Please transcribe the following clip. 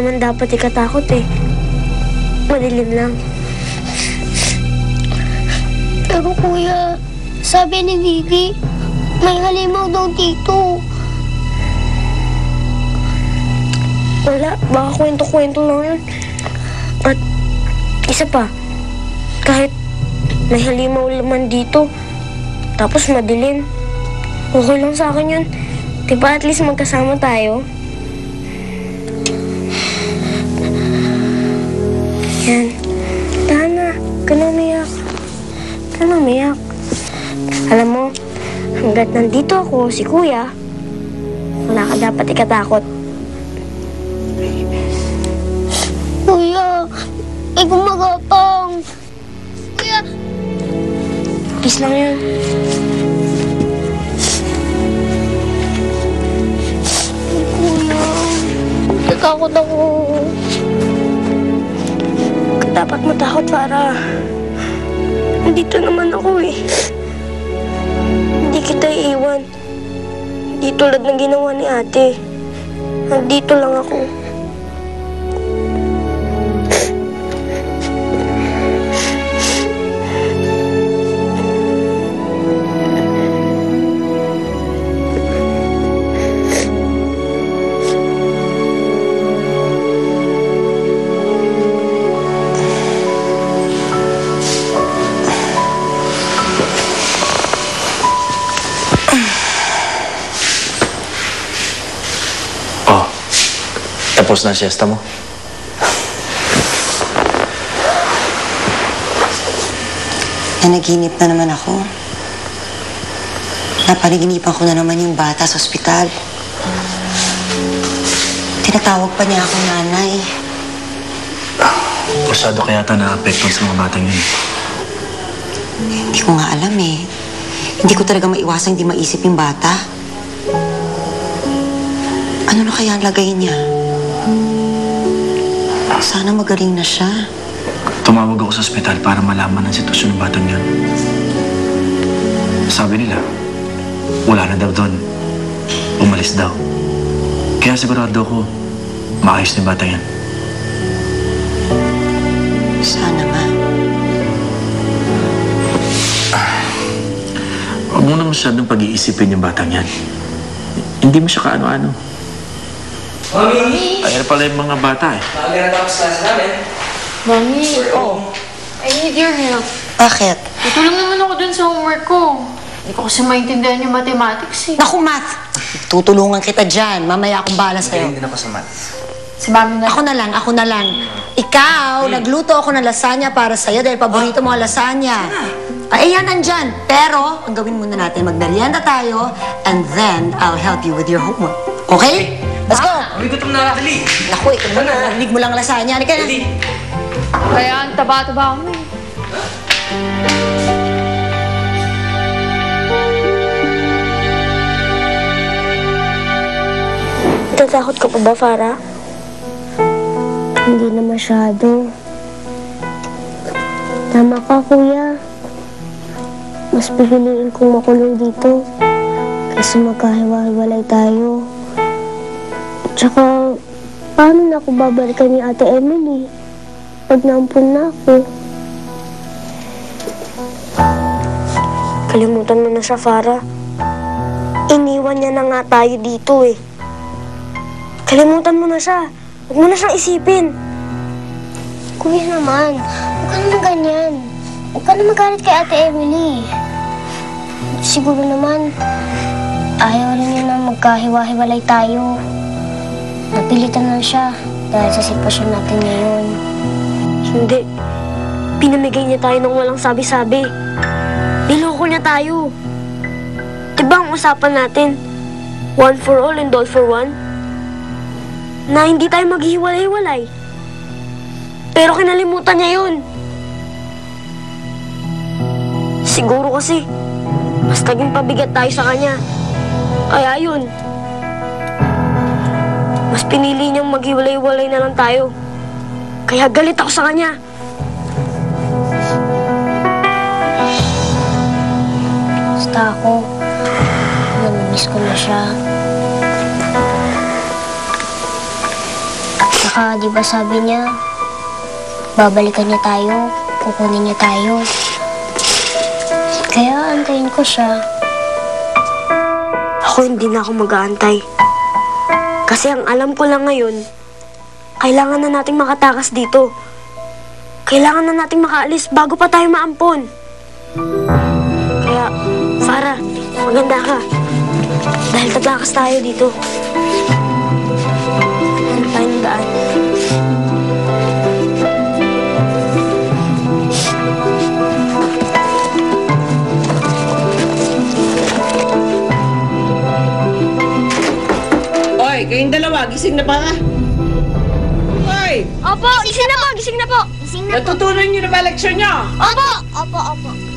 naman dapat ikatakot eh. Madilim lang. Pero kuya, sabi ni Vivi, may halimaw daw dito. Wala, baka kwento-kwento lang yun. At isa pa, kahit may halimaw naman dito, tapos madilim, okay lang sa akin yun. Diba at least magkasama tayo? Yan. Tahan na. Ka na umiyak. Ka na umiyak. Alam mo, hanggat nandito ako, si Kuya, wala ka dapat ikatakot. Kuya, gumagapang. Kuya! Please lang yun. Kuya, natakot ako. Dapat matakot para nandito naman ako eh. Hindi kita iiwan. Hindi tulad ng ginawa ni ate. Nandito lang ako. Tapos na ang siesta mo? Nanaginip na naman ako. Napanaginipan ko na naman yung bata sa ospital. Tinatawag pa niya akong nanay. Masyado kaya ata na-apektuhan sa mga batang yun. Hindi ko nga alam eh. Hindi ko talaga maiwasang hindi maisip yung bata. Ano na kaya ang lagay niya? Sana magaling na siya. Tumawag ako sa ospital para malaman ang sitwasyon ng batang yan. Sabi nila, wala na daw doon. Umalis daw. Kaya sigurado ako, maayos na yung batang yan. Sana nga. Huwag mo na masyadong pag-iisipin yung batang yan. Hindi mo siya kaano-ano. Mami! Ayan pala yung mga bata eh. Maaga na tapos klase namin. Mami, I need your help. Bakit? Tutulong naman ako dun sa homework ko. Hindi ko kasi maintindihan yung mathematics eh. Naku, Math! Tutulungan kita dyan. Mamaya akong bahala sa'yo. Hindi na ako sa math. Si Mami na. Ako na lang. Ikaw, nagluto ako ng lasagna para sa'yo dahil paborito mo ang lasagna. Ay, yan, nandyan. Pero, ang gawin muna natin, magmerienda tayo, and then I'll help you with your homework. Okay? Let's go! Mami, gutom na. Dali! Naku, ikaw muna. Narinig mo lang ang lasagna. Halika na. Dali! Kaya ang taba-taba mo eh. Natatakot ka pa ba, Farah? Hindi na masyado. Tama ka, Kuya. Mas pipiliin kong makulong dito kasi magkahiwa-hiwalay tayo. Tsaka, paano na ako babalikan ni Ate Emily pag naampun na ako? Kalimutan mo na siya, Farah. Iniwan niya na nga tayo dito eh. Kalimutan mo na siya. Huwag mo na siyang isipin. Kuya naman, huwag ka naman ganyan. Huwag ka naman galit kay Ate Emily. Siguro naman, ayaw rin niya na magkahiwa-hiwalay tayo. Napilitan lang siya dahil sa sitwasyon natin ngayon. Hindi. Pinamigay niya tayo ng walang sabi-sabi. Niloko niya tayo. Diba ang usapan natin? One for all and all for one? Na hindi tayo maghihiwalay-hiwalay. Pero kinalimutan niya yun. Siguro kasi, mas naging pabigat tayo sa kanya. Kaya yun. Mas pinili niyang maghiwalay-hiwalay na lang tayo. Kaya galit ako sa kanya. Basta ako, namimiss ko na siya. Tsaka, di ba sabi niya, babalikan niya tayo, kukunin niya tayo. Kaya antayin ko siya. Ako hindi na ako mag-aantay. Kasi ang alam ko lang ngayon, kailangan na nating makatakas dito. Kailangan na nating makaalis bago pa tayo maampon. Kaya, Farah, maganda ka. Dahil tatakas tayo dito. Ano tayo ng daan? Hoy, kayong dalawa, gising na ba? Hoy, Opo, gising na po, gising na po. Gising na po. natutunan niyo na ba leksyon niyo? Opo, opo, opo.